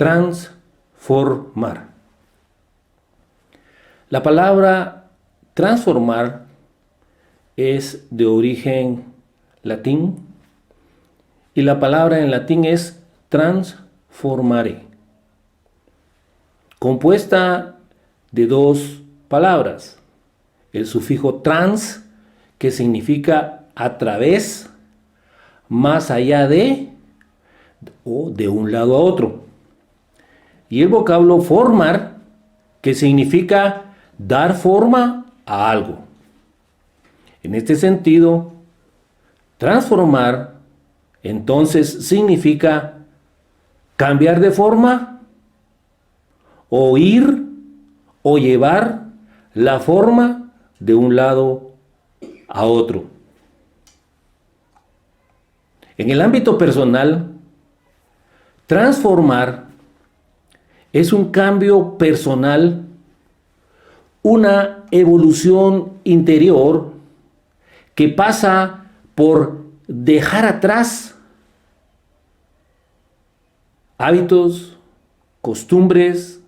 transformar. La palabra transformar es de origen latín y la palabra en latín es transformare, compuesta de dos palabras, el sufijo trans, que significa a través, más allá de o de un lado a otro, y el vocablo formar, que significa dar forma a algo. En este sentido, transformar entonces significa cambiar de forma o ir o llevar la forma de un lado a otro. En el ámbito personal, transformar es un cambio personal, una evolución interior que pasa por dejar atrás hábitos, costumbres,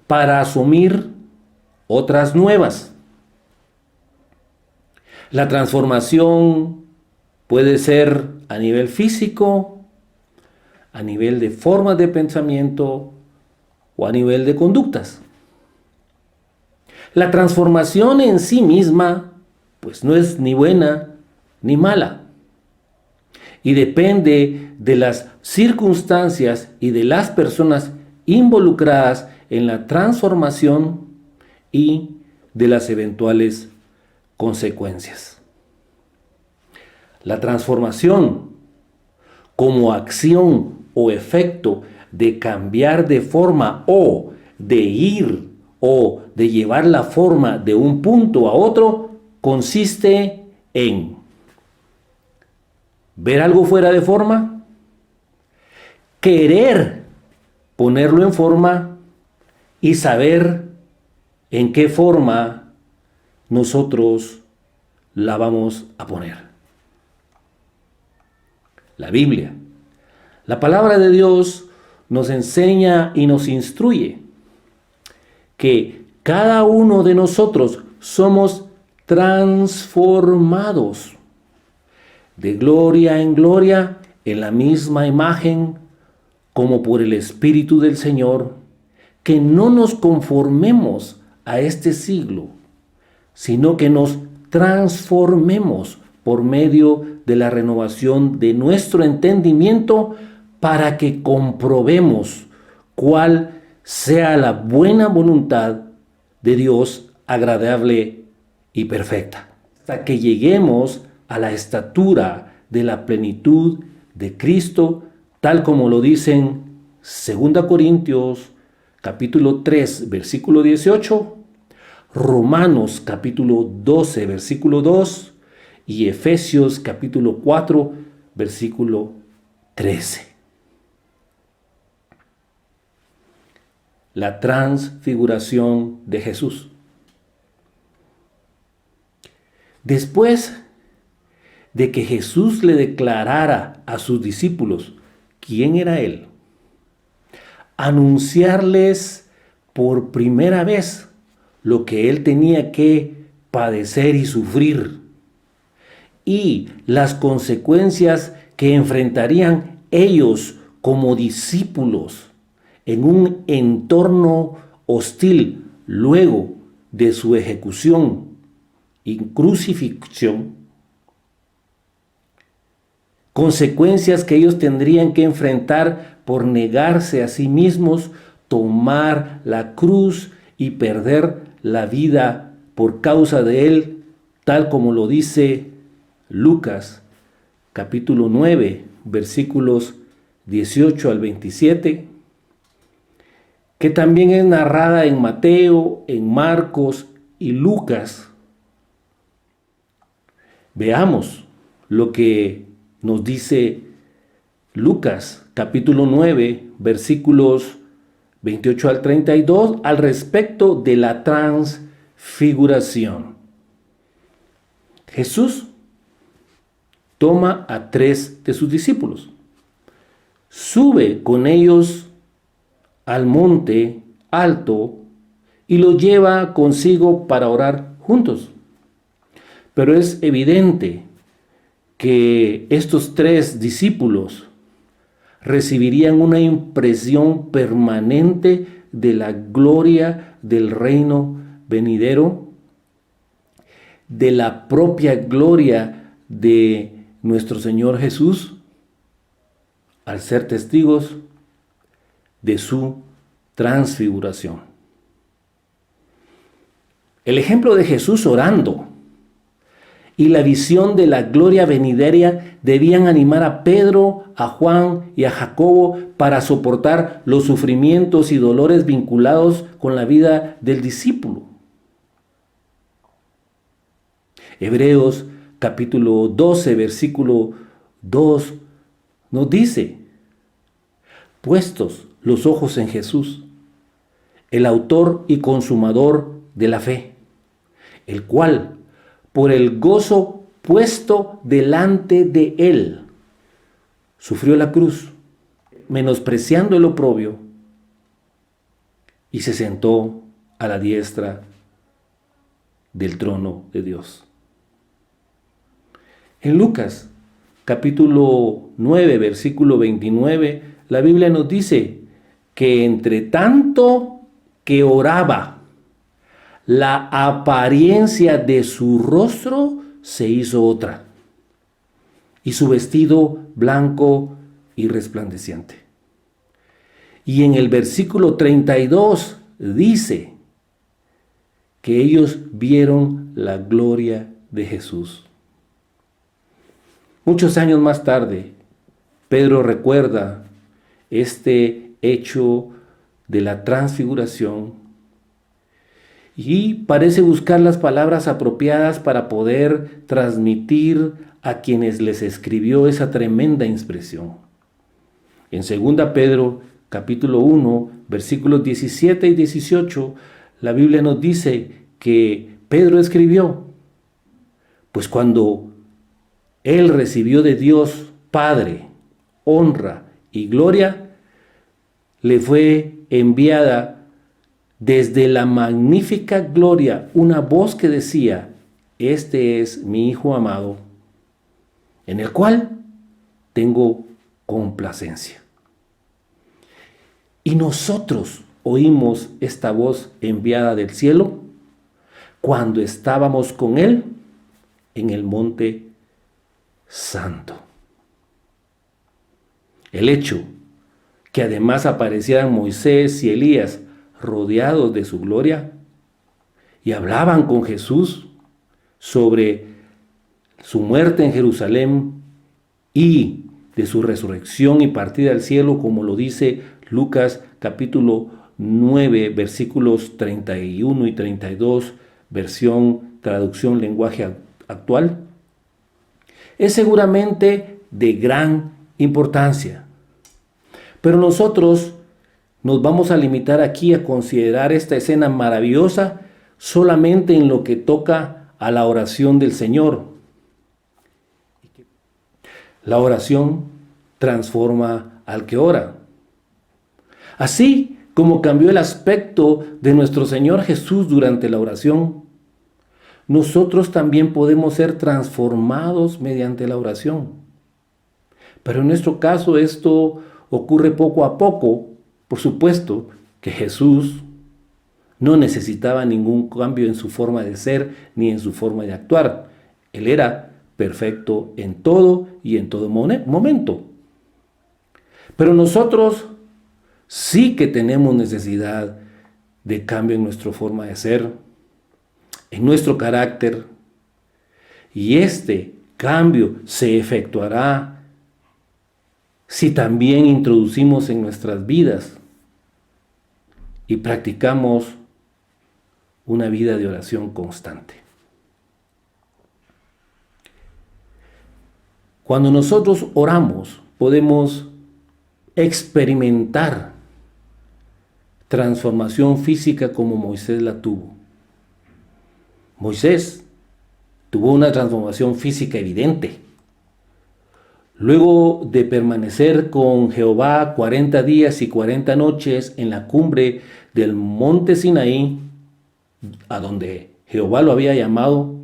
para asumir otras nuevas. La transformación puede ser a nivel físico, a nivel de formas de pensamiento o a nivel de conductas. La transformación en sí misma, pues no es ni buena ni mala, y depende de las circunstancias y de las personas involucradas en la transformación y de las eventuales consecuencias. La transformación como acción o efecto de cambiar de forma o de ir o de llevar la forma de un punto a otro consiste en ver algo fuera de forma, querer ponerlo en forma y saber en qué forma nosotros la vamos a poner. La Biblia, la palabra de Dios, nos enseña y nos instruye que cada uno de nosotros somos transformados de gloria en gloria en la misma imagen como por el Espíritu del Señor, que no nos conformemos a este siglo, sino que nos transformemos por medio de la renovación de nuestro entendimiento para que comprobemos cuál sea la buena voluntad de Dios, agradable y perfecta, hasta que lleguemos a la estatura de la plenitud de Cristo, tal como lo dicen 2 Corintios capítulo 3, versículo 18, Romanos capítulo 12, versículo 2 y Efesios capítulo 4, versículo 13. La transfiguración de Jesús. Después de que Jesús le declarara a sus discípulos quién era Él, anunciarles por primera vez lo que Él tenía que padecer y sufrir y las consecuencias que enfrentarían ellos como discípulos en un entorno hostil luego de su ejecución y crucifixión, consecuencias que ellos tendrían que enfrentar por negarse a sí mismos, tomar la cruz y perder la vida por causa de Él, tal como lo dice Lucas capítulo 9, versículos 18 al 27, que también es narrada en Mateo, en Marcos y Lucas. Veamos lo que nos dice Lucas capítulo 9, versículos 28 al 32 al respecto de la transfiguración. Jesús toma a 3 de sus discípulos, sube con ellos al monte alto y los lleva consigo para orar juntos. Pero es evidente que estos tres discípulos recibirían una impresión permanente de la gloria del reino venidero, de la propia gloria de nuestro Señor Jesús, al ser testigos de su transfiguración. El ejemplo de Jesús orando y la visión de la gloria venidera debían animar a Pedro, a Juan y a Jacobo para soportar los sufrimientos y dolores vinculados con la vida del discípulo. Hebreos capítulo 12, versículo 2 nos dice: puestos los ojos en Jesús, el autor y consumador de la fe, el cual, por el gozo puesto delante de él, sufrió la cruz, menospreciando el oprobio, y se sentó a la diestra del trono de Dios. En Lucas, capítulo 9, versículo 29, la Biblia nos dice que entre tanto que oraba, la apariencia de su rostro se hizo otra, y su vestido blanco y resplandeciente. Y en el versículo 32 dice que ellos vieron la gloria de Jesús. Muchos años más tarde, Pedro recuerda este hecho de la transfiguración y parece buscar las palabras apropiadas para poder transmitir a quienes les escribió esa tremenda expresión. En 2 Pedro, capítulo 1, versículos 17 y 18, la Biblia nos dice que Pedro escribió: pues cuando él recibió de Dios Padre honra y gloria, le fue enviada desde la magnífica gloria una voz que decía: este es mi Hijo amado, en el cual tengo complacencia. Y nosotros oímos esta voz enviada del cielo cuando estábamos con él en el monte santo. El hecho que además aparecieran Moisés y Elías rodeados de su gloria y hablaban con Jesús sobre su muerte en Jerusalén y de su resurrección y partida al cielo, como lo dice Lucas capítulo 9, versículos 31 y 32, versión traducción lenguaje actual, es seguramente de gran importancia. Pero nosotros nos vamos a limitar aquí a considerar esta escena maravillosa solamente en lo que toca a la oración del Señor. La oración transforma al que ora. Así como cambió el aspecto de nuestro Señor Jesús durante la oración, nosotros también podemos ser transformados mediante la oración. Pero en nuestro caso esto ocurre poco a poco. Por supuesto que Jesús no necesitaba ningún cambio en su forma de ser ni en su forma de actuar. Él era perfecto en todo y en todo momento. Pero nosotros sí que tenemos necesidad de cambio en nuestra forma de ser, en nuestro carácter, y este cambio se efectuará si también introducimos en nuestras vidas y practicamos una vida de oración constante. Cuando nosotros oramos, podemos experimentar transformación física como Moisés la tuvo. Moisés tuvo una transformación física evidente. Luego de permanecer con Jehová 40 días y 40 noches en la cumbre del monte Sinaí, a donde Jehová lo había llamado,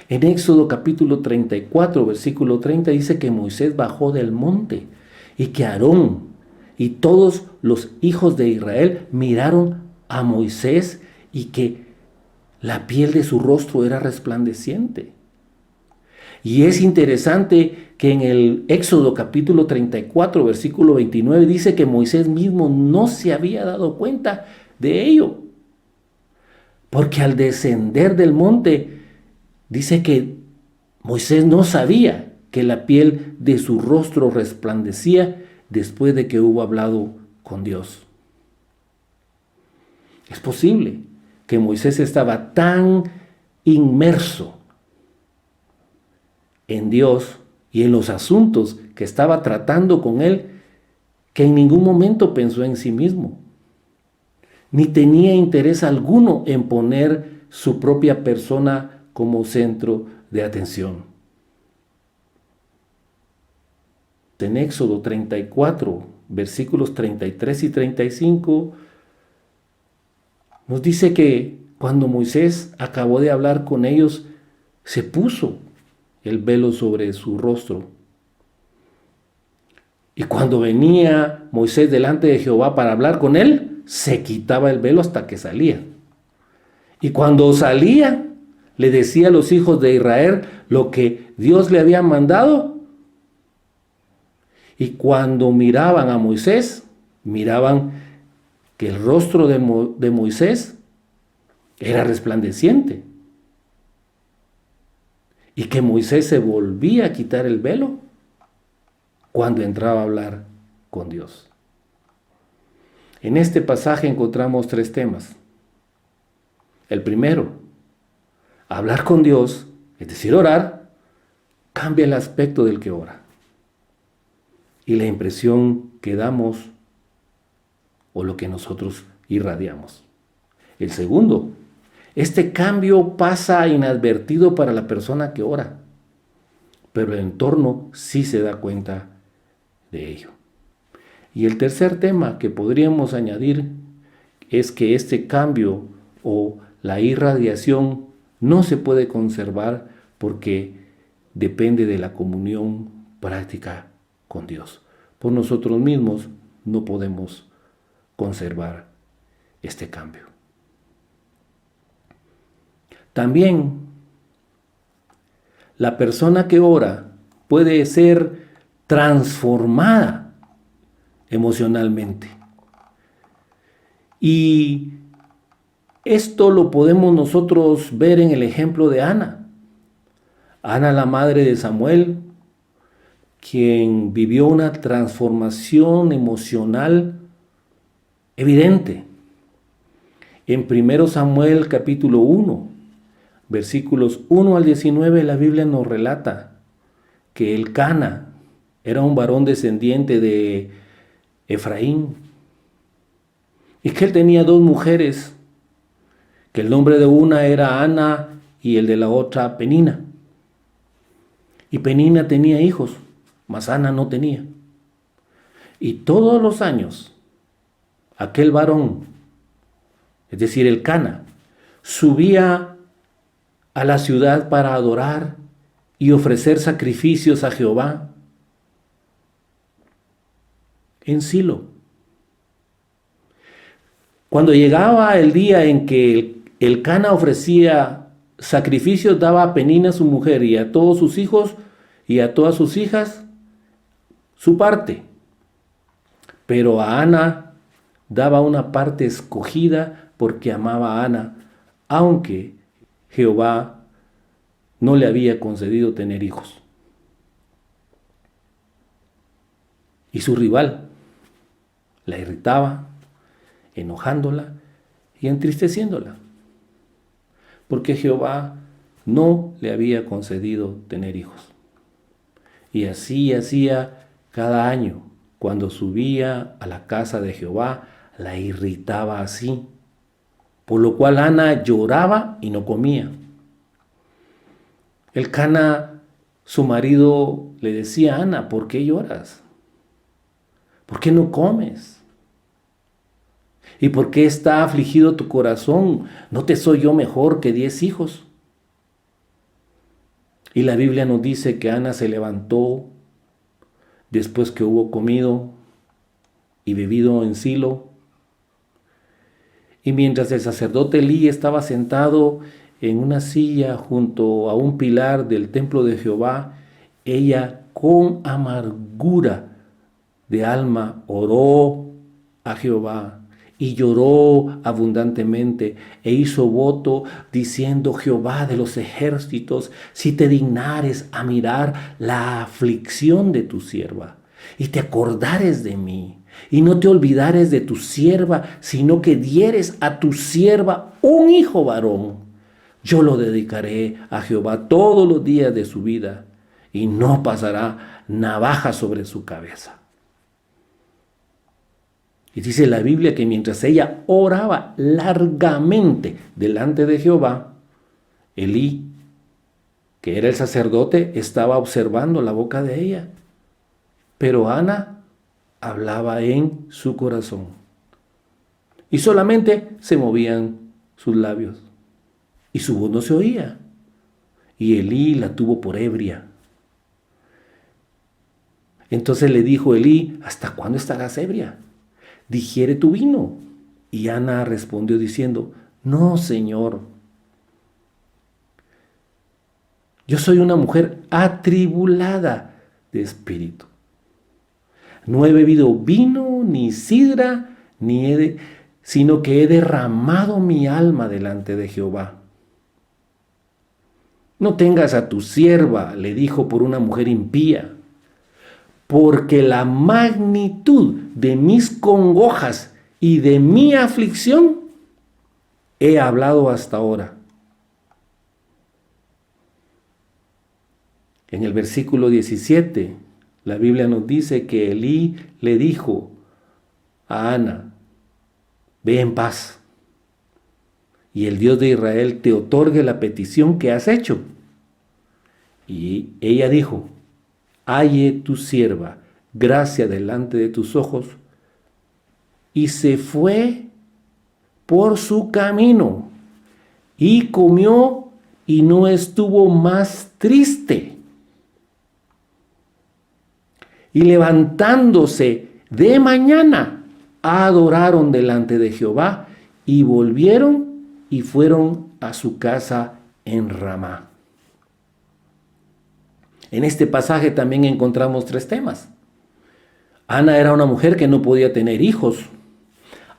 en Éxodo capítulo 34, versículo 30 dice que Moisés bajó del monte y que Aarón y todos los hijos de Israel miraron a Moisés y que la piel de su rostro era resplandeciente. Y es interesante que en el Éxodo capítulo 34, versículo 29 dice que Moisés mismo no se había dado cuenta de ello. Porque al descender del monte, dice que Moisés no sabía que la piel de su rostro resplandecía después de que hubo hablado con Dios. Es posible que Moisés estaba tan inmerso en Dios y en los asuntos que estaba tratando con él, que en ningún momento pensó en sí mismo, ni tenía interés alguno en poner su propia persona como centro de atención. En Éxodo 34, versículos 33 y 35, nos dice que cuando Moisés acabó de hablar con ellos, se puso el velo sobre su rostro. Y cuando venía Moisés delante de Jehová para hablar con él, se quitaba el velo hasta que salía. Y cuando salía, le decía a los hijos de Israel lo que Dios le había mandado. Y cuando miraban a Moisés, miraban que el rostro de Moisés era resplandeciente. Y que Moisés se volvía a quitar el velo cuando entraba a hablar con Dios. En este pasaje encontramos 3 temas. El primero, hablar con Dios, es decir, orar, cambia el aspecto del que ora y la impresión que damos o lo que nosotros irradiamos. El segundo, este cambio pasa inadvertido para la persona que ora, pero el entorno sí se da cuenta de ello. Y el tercer tema que podríamos añadir es que este cambio o la irradiación no se puede conservar porque depende de la comunión práctica con Dios. Por nosotros mismos no podemos conservar este cambio. También la persona que ora puede ser transformada emocionalmente. Y esto lo podemos nosotros ver en el ejemplo de Ana. Ana, la madre de Samuel, quien vivió una transformación emocional evidente. En 1 Samuel capítulo 1, versículos 1 al 19, la Biblia nos relata que Elcana era un varón descendiente de Efraín y que él tenía 2 mujeres, que el nombre de una era Ana y el de la otra Penina. Y Penina tenía hijos, mas Ana no tenía. Y todos los años, aquel varón, es decir, Elcana, subía a la ciudad para adorar y ofrecer sacrificios a Jehová en Silo. Cuando llegaba el día en que Elcana ofrecía sacrificios, daba a Penina su mujer y a todos sus hijos y a todas sus hijas su parte. Pero a Ana daba una parte escogida porque amaba a Ana, aunque Jehová no le había concedido tener hijos. Y su rival la irritaba, enojándola y entristeciéndola, porque Jehová no le había concedido tener hijos. Y así hacía cada año. Cuando subía a la casa de Jehová, la irritaba así, por lo cual Ana lloraba y no comía. Elcana su marido le decía: Ana, ¿por qué lloras? ¿Por qué no comes? ¿Y por qué está afligido tu corazón? ¿No te soy yo mejor que 10 hijos? Y la Biblia nos dice que Ana se levantó después que hubo comido y bebido en Silo. Y mientras el sacerdote Elí estaba sentado en una silla junto a un pilar del templo de Jehová, ella con amargura de alma oró a Jehová y lloró abundantemente e hizo voto diciendo: Jehová de los ejércitos, si te dignares a mirar la aflicción de tu sierva y te acordares de mí y no te olvidares de tu sierva, sino que dieres a tu sierva un hijo varón, yo lo dedicaré a Jehová todos los días de su vida y no pasará navaja sobre su cabeza. Y dice la Biblia que mientras ella oraba largamente delante de Jehová, Elí, que era el sacerdote, estaba observando la boca de ella. Pero Ana hablaba en su corazón. Y solamente se movían sus labios. Y su voz no se oía. Y Elí la tuvo por ebria. Entonces le dijo Elí: ¿hasta cuándo estarás ebria? Digiere tu vino. Y Ana respondió diciendo: no, Señor. Yo soy una mujer atribulada de espíritu. No he bebido vino, ni sidra, sino que he derramado mi alma delante de Jehová. No tengas a tu sierva, le dijo, por una mujer impía, porque la magnitud de mis congojas y de mi aflicción he hablado hasta ahora. En el versículo 17, la Biblia nos dice que Elí le dijo a Ana: ve en paz, y el Dios de Israel te otorgue la petición que has hecho. Y ella dijo: halle tu sierva gracia delante de tus ojos. Y se fue por su camino, y comió, y no estuvo más triste. Y levantándose de mañana, adoraron delante de Jehová, y volvieron y fueron a su casa en Ramá. En este pasaje también encontramos 3 temas. Ana era una mujer que no podía tener hijos,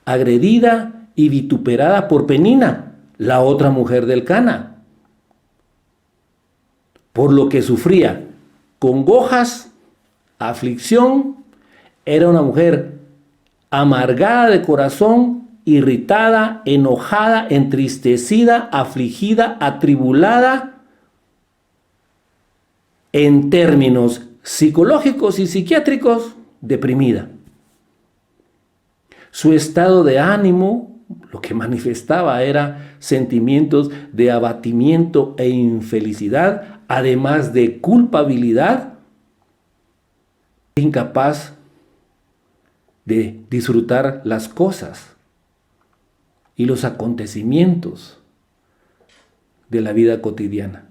agredida y vituperada por Penina, la otra mujer del Cana, por lo que sufría congojas, aflicción. Era una mujer amargada de corazón, irritada, enojada, entristecida, afligida, atribulada, en términos psicológicos y psiquiátricos, deprimida. Su estado de ánimo, lo que manifestaba, era sentimientos de abatimiento e infelicidad, además de culpabilidad, incapaz de disfrutar las cosas y los acontecimientos de la vida cotidiana.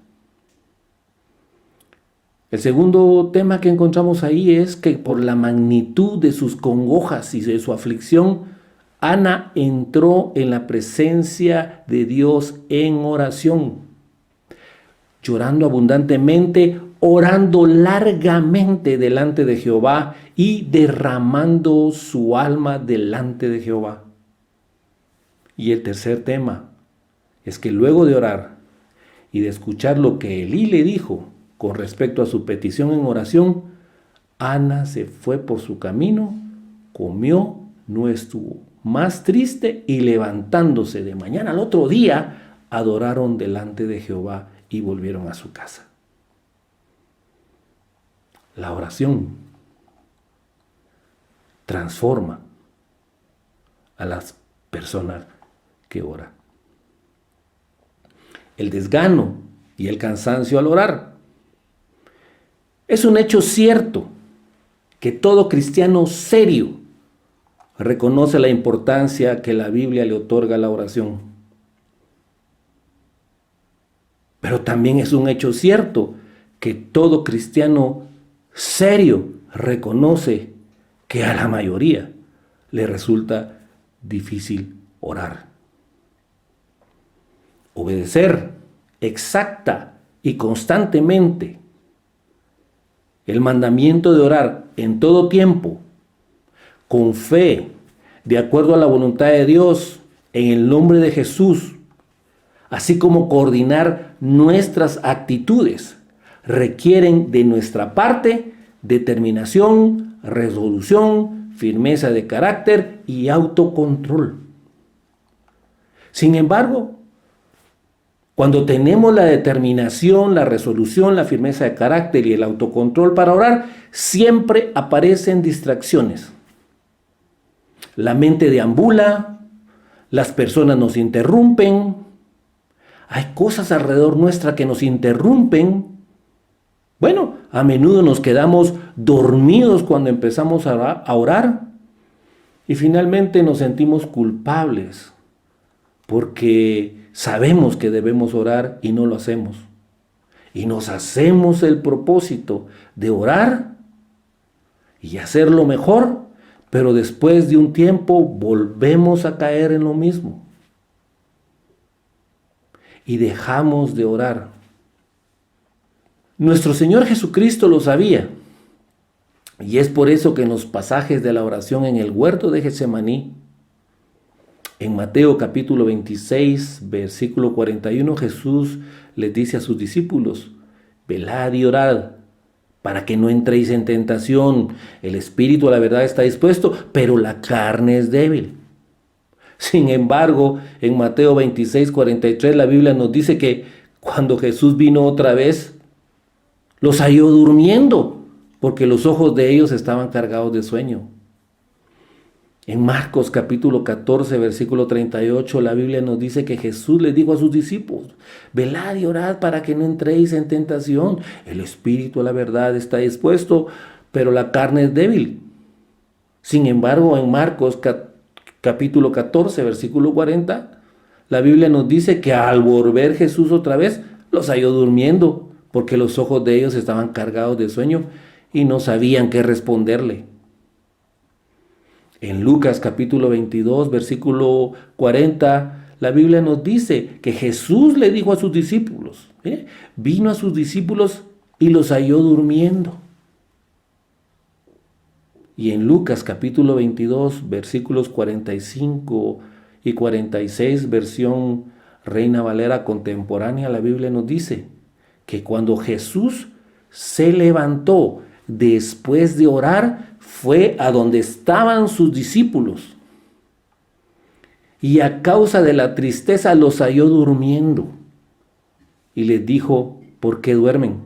El segundo tema que encontramos ahí es que por la magnitud de sus congojas y de su aflicción, Ana entró en la presencia de Dios en oración, llorando abundantemente, orando largamente delante de Jehová y derramando su alma delante de Jehová. Y el tercer tema es que luego de orar y de escuchar lo que Elí le dijo con respecto a su petición en oración, Ana se fue por su camino, comió, no estuvo más triste, y levantándose de mañana al otro día, adoraron delante de Jehová y volvieron a su casa. La oración transforma a las personas que oran. El desgano y el cansancio al orar Es un hecho cierto que todo cristiano serio reconoce la importancia que la Biblia le otorga a la oración. Pero también es un hecho cierto que todo cristiano serio reconoce que a la mayoría le resulta difícil orar. Obedecer exacta y constantemente el mandamiento de orar en todo tiempo, con fe, de acuerdo a la voluntad de Dios, en el nombre de Jesús, así como coordinar nuestras actitudes, requieren de nuestra parte determinación, resolución, firmeza de carácter y autocontrol. Sin embargo, cuando tenemos la determinación, la resolución, la firmeza de carácter y el autocontrol para orar, siempre aparecen distracciones. La mente deambula, las personas nos interrumpen, hay cosas alrededor nuestra que nos interrumpen. Bueno, a menudo nos quedamos dormidos cuando empezamos a orar y finalmente nos sentimos culpables porque sabemos que debemos orar y no lo hacemos. Y nos hacemos el propósito de orar y hacerlo mejor, pero después de un tiempo volvemos a caer en lo mismo. Y dejamos de orar. Nuestro Señor Jesucristo lo sabía. Y es por eso que en los pasajes de la oración en el huerto de Getsemaní, en Mateo capítulo 26, versículo 41, Jesús les dice a sus discípulos: velad y orad, para que no entréis en tentación. El espíritu a la verdad está dispuesto, pero la carne es débil. Sin embargo, en Mateo 26, 43, la Biblia nos dice que cuando Jesús vino otra vez, los halló durmiendo, porque los ojos de ellos estaban cargados de sueño. En Marcos capítulo 14, versículo 38, la Biblia nos dice que Jesús les dijo a sus discípulos: velad y orad para que no entréis en tentación. El espíritu a la verdad está dispuesto, pero la carne es débil. Sin embargo, en Marcos capítulo 14, versículo 40, la Biblia nos dice que al volver Jesús otra vez, los halló durmiendo, porque los ojos de ellos estaban cargados de sueño y no sabían qué responderle. En Lucas capítulo 22, versículo 40, la Biblia nos dice que Jesús le dijo a sus discípulos, vino a sus discípulos y los halló durmiendo. Y en Lucas capítulo 22, versículos 45 y 46, versión Reina Valera contemporánea, la Biblia nos dice que cuando Jesús se levantó después de orar, fue a donde estaban sus discípulos. Y a causa de la tristeza los halló durmiendo. Y les dijo: ¿por qué duermen?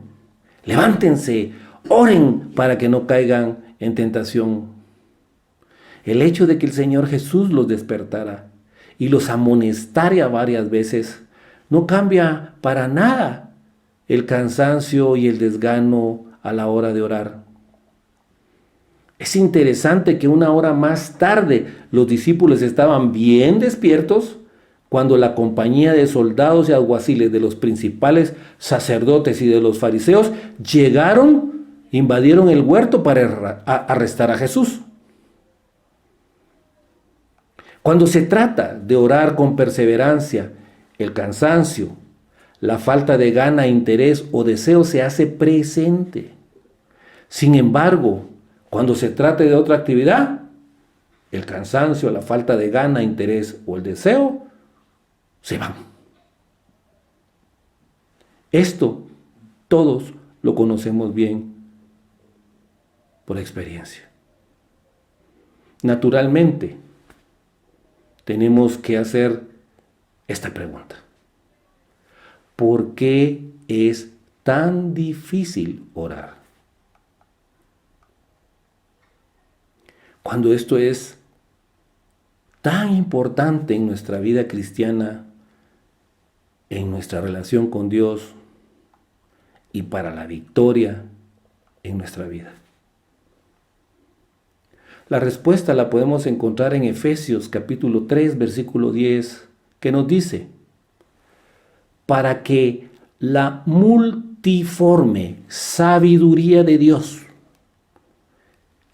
Levántense, oren para que no caigan en tentación. El hecho de que el Señor Jesús los despertara y los amonestara varias veces no cambia para nada el cansancio y el desgano a la hora de orar. Es interesante que una hora más tarde los discípulos estaban bien despiertos cuando la compañía de soldados y alguaciles de los principales sacerdotes y de los fariseos llegaron, invadieron el huerto para arrestar a Jesús. Cuando se trata de orar con perseverancia, el cansancio, la falta de gana, interés o deseo se hace presente. Sin embargo, cuando se trate de otra actividad, el cansancio, la falta de gana, interés o el deseo se van. Esto todos lo conocemos bien por experiencia. Naturalmente, tenemos que hacer esta pregunta: ¿por qué es tan difícil orar? Cuando esto es tan importante en nuestra vida cristiana, en nuestra relación con Dios y para la victoria en nuestra vida. La respuesta la podemos encontrar en Efesios capítulo 3, versículo 10, que nos dice: para que la multiforme sabiduría de Dios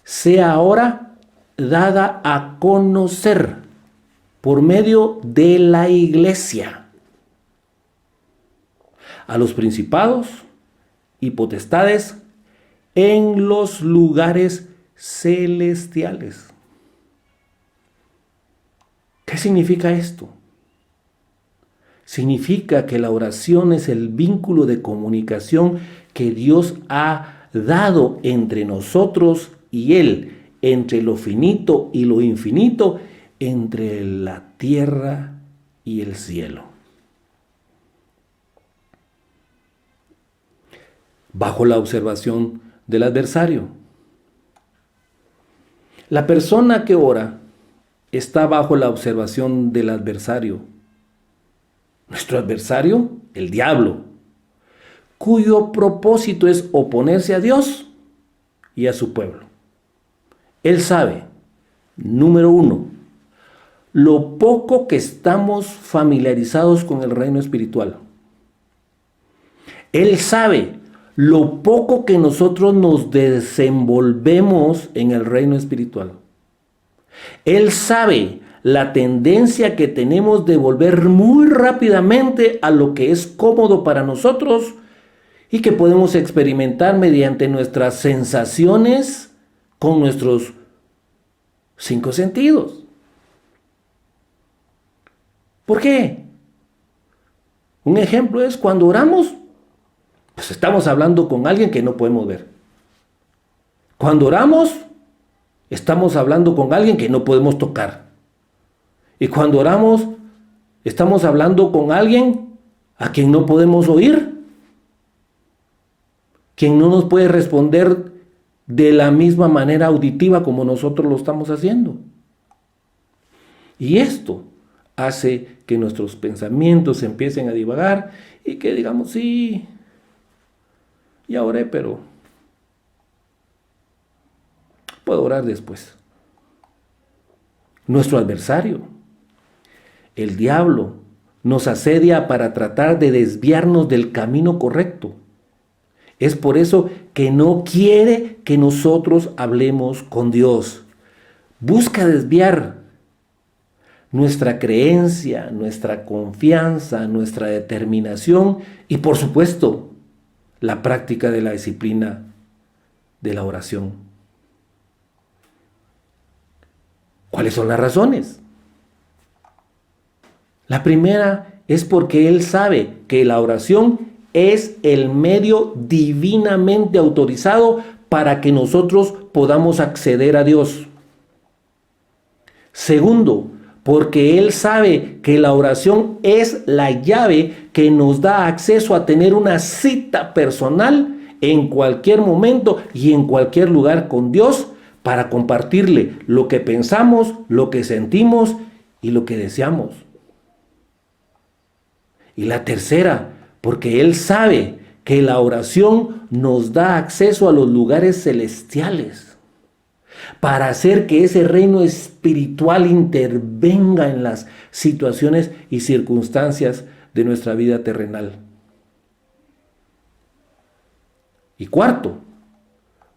sea ahora dada a conocer por medio de la iglesia a los principados y potestades en los lugares celestiales. ¿Qué significa esto? Significa que la oración es el vínculo de comunicación que Dios ha dado entre nosotros y Él, entre lo finito y lo infinito, entre la tierra y el cielo. Bajo la observación del adversario. La persona que ora está bajo la observación del adversario. Nuestro adversario, el diablo, cuyo propósito es oponerse a Dios y a su pueblo. Él sabe, número uno, lo poco que estamos familiarizados con el reino espiritual. Él sabe lo poco que nosotros nos desenvolvemos en el reino espiritual. Él sabe la tendencia que tenemos de volver muy rápidamente a lo que es cómodo para nosotros y que podemos experimentar mediante nuestras sensaciones con nuestros 5 sentidos. ¿Por qué? Un ejemplo es cuando oramos, pues estamos hablando con alguien que no podemos ver. Cuando oramos, estamos hablando con alguien que no podemos tocar. Y cuando oramos, estamos hablando con alguien a quien no podemos oír, quien no nos puede responder de la misma manera auditiva como nosotros lo estamos haciendo. Y esto hace que nuestros pensamientos empiecen a divagar y que digamos, sí, ya oré, pero puedo orar después. Nuestro adversario, el diablo, nos asedia para tratar de desviarnos del camino correcto. Es por eso que no quiere que nosotros hablemos con Dios. Busca desviar nuestra creencia, nuestra confianza, nuestra determinación y, por supuesto, la práctica de la disciplina de la oración. ¿Cuáles son las razones? La primera es porque Él sabe que la oración es el medio divinamente autorizado para que nosotros podamos acceder a Dios. Segundo, porque Él sabe que la oración es la llave que nos da acceso a tener una cita personal en cualquier momento y en cualquier lugar con Dios para compartirle lo que pensamos, lo que sentimos y lo que deseamos. Y la tercera, porque Él sabe que la oración nos da acceso a los lugares celestiales para hacer que ese reino espiritual intervenga en las situaciones y circunstancias de nuestra vida terrenal. Y cuarto,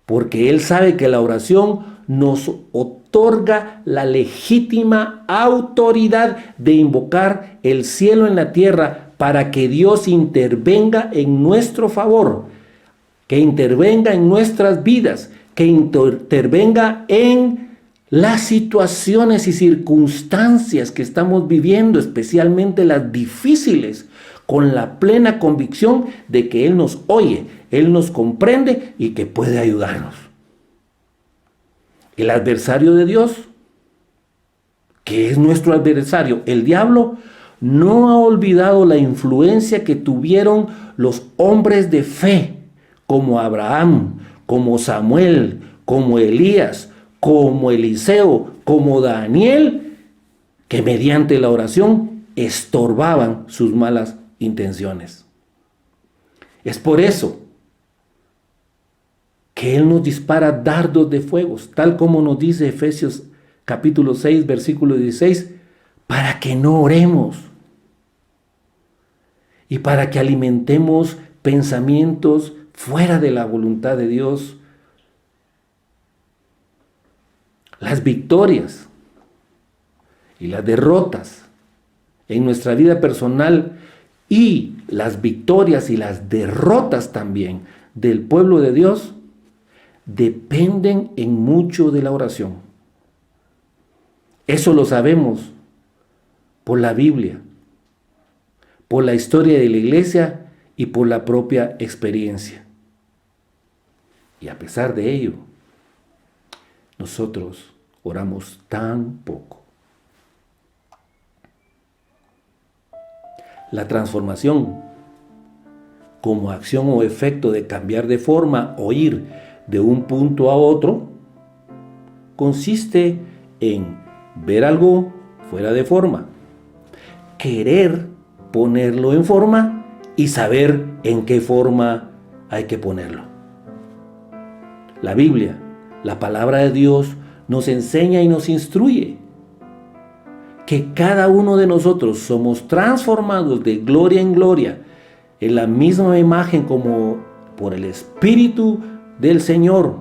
porque Él sabe que la oración nos otorga la legítima autoridad de invocar el cielo en la tierra para que Dios intervenga en nuestro favor, que intervenga en nuestras vidas, que intervenga en las situaciones y circunstancias que estamos viviendo, especialmente las difíciles, con la plena convicción de que Él nos oye, Él nos comprende y que puede ayudarnos. El adversario de Dios, que es nuestro adversario, el diablo, no ha olvidado la influencia que tuvieron los hombres de fe, como Abraham, como Samuel, como Elías, como Eliseo, como Daniel, que mediante la oración estorbaban sus malas intenciones. Es por eso que Él nos dispara dardos de fuego, tal como nos dice Efesios capítulo 6, versículo 16, para que no oremos y para que alimentemos pensamientos fuera de la voluntad de Dios. Las victorias y las derrotas en nuestra vida personal y las victorias y las derrotas también del pueblo de Dios dependen en mucho de la oración. Eso lo sabemos por la Biblia, por la historia de la iglesia y por la propia experiencia. Y a pesar de ello, nosotros oramos tan poco. La transformación, como acción o efecto de cambiar de forma o ir de un punto a otro, consiste en ver algo fuera de forma, querer ponerlo en forma y saber en qué forma hay que ponerlo. La Biblia, la palabra de Dios, nos enseña y nos instruye que cada uno de nosotros somos transformados de gloria en gloria en la misma imagen como por el Espíritu del Señor,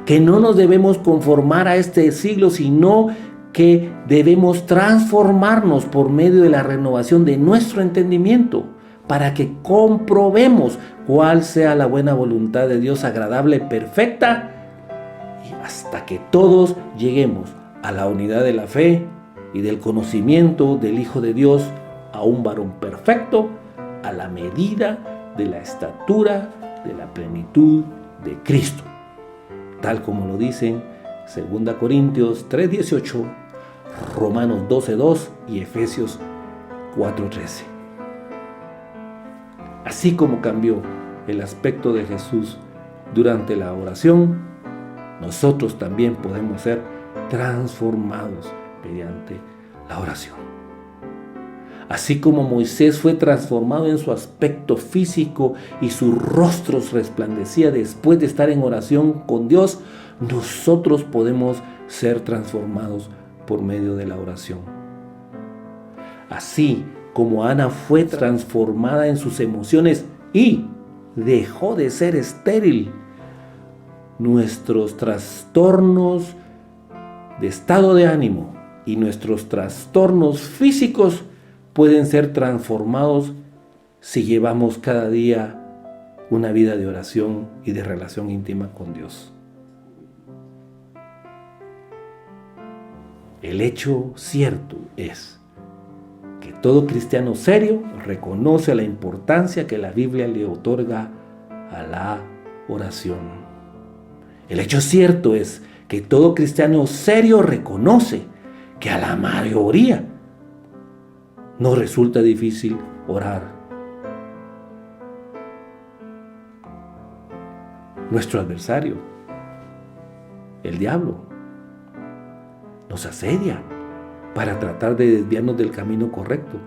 que no nos debemos conformar a este siglo, sino que debemos transformarnos por medio de la renovación de nuestro entendimiento para que comprobemos cuál sea la buena voluntad de Dios, agradable, perfecta, y hasta que todos lleguemos a la unidad de la fe y del conocimiento del Hijo de Dios, a un varón perfecto, a la medida de la estatura de la plenitud de Cristo, tal como lo dicen 2 Corintios 3:18, Romanos 12:2 y Efesios 4:13. Así como cambió el aspecto de Jesús durante la oración, nosotros también podemos ser transformados mediante la oración. Así como Moisés fue transformado en su aspecto físico y su rostro resplandecía después de estar en oración con Dios, nosotros podemos ser transformados por medio de la oración. Así como Ana fue transformada en sus emociones y dejó de ser estéril, nuestros trastornos de estado de ánimo y nuestros trastornos físicos pueden ser transformados si llevamos cada día una vida de oración y de relación íntima con Dios. El hecho cierto es que todo cristiano serio reconoce la importancia que la Biblia le otorga a la oración. El hecho cierto es que todo cristiano serio reconoce que a la mayoría nos resulta difícil orar. Nuestro adversario, el diablo, nos asedia para tratar de desviarnos del camino correcto.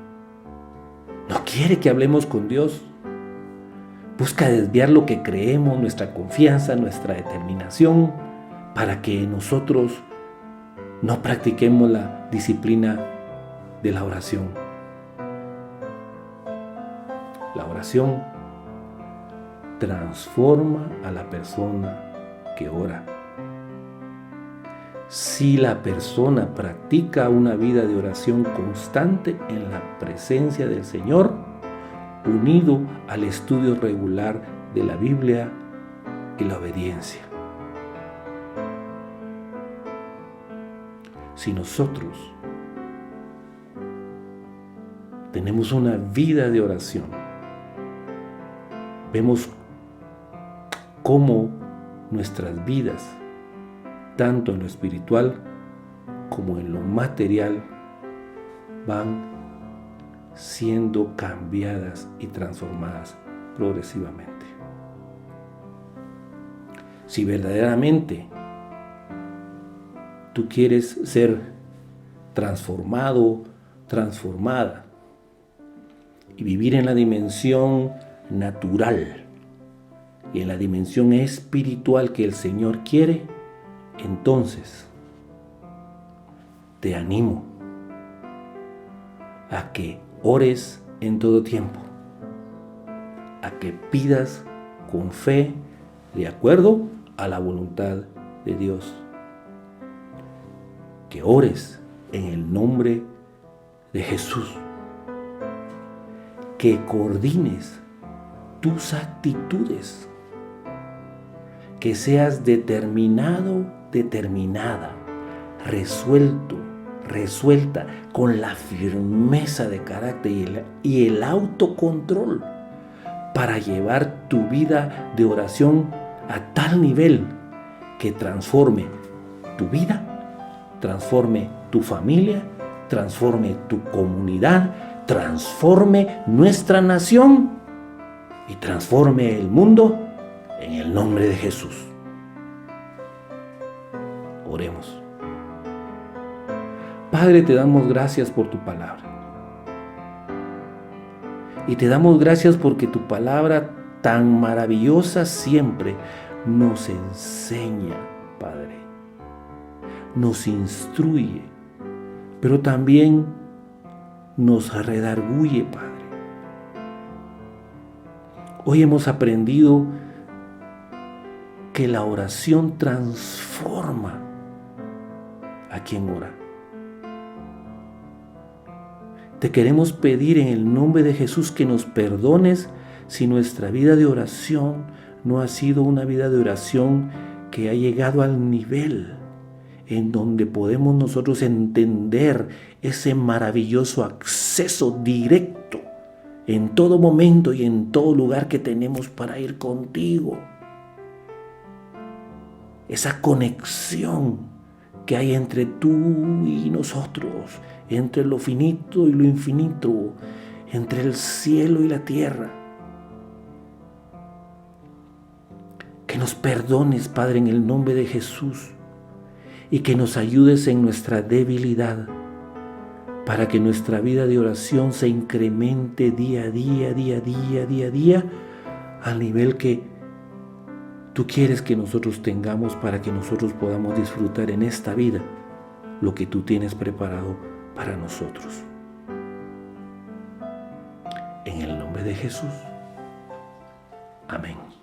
No quiere que hablemos con Dios. Busca desviar lo que creemos, nuestra confianza, nuestra determinación, para que nosotros no practiquemos la disciplina de la oración. La oración transforma a la persona que ora. Si la persona practica una vida de oración constante en la presencia del Señor, unido al estudio regular de la Biblia y la obediencia. Si nosotros tenemos una vida de oración, vemos cómo nuestras vidas, tanto en lo espiritual como en lo material, van siendo cambiadas y transformadas progresivamente. Si verdaderamente tú quieres ser transformado, transformada y vivir en la dimensión natural y en la dimensión espiritual que el Señor quiere, entonces te animo a que ores en todo tiempo, a que pidas con fe de acuerdo a la voluntad de Dios, que ores en el nombre de Jesús, que coordines tus actitudes, que seas determinado, determinada, resuelto, resuelta, con la firmeza de carácter y el autocontrol para llevar tu vida de oración a tal nivel que transforme tu vida, transforme tu familia, transforme tu comunidad, transforme nuestra nación y transforme el mundo en el nombre de Jesús. Oremos. Padre, te damos gracias por tu palabra. Y te damos gracias porque tu palabra tan maravillosa siempre nos enseña, Padre. Nos instruye, pero también nos redarguye, Padre. Hoy hemos aprendido que la oración transforma a quien ora. Te queremos pedir en el nombre de Jesús que nos perdones si nuestra vida de oración no ha sido una vida de oración que ha llegado al nivel en donde podemos nosotros entender ese maravilloso acceso directo en todo momento y en todo lugar que tenemos para ir contigo. Esa conexión que hay entre tú y nosotros, entre lo finito y lo infinito, entre el cielo y la tierra. Que nos perdones, Padre, en el nombre de Jesús, y que nos ayudes en nuestra debilidad, para que nuestra vida de oración se incremente día a día, al nivel que tú quieres que nosotros tengamos, para que nosotros podamos disfrutar en esta vida lo que tú tienes preparado para nosotros. En el nombre de Jesús. Amén.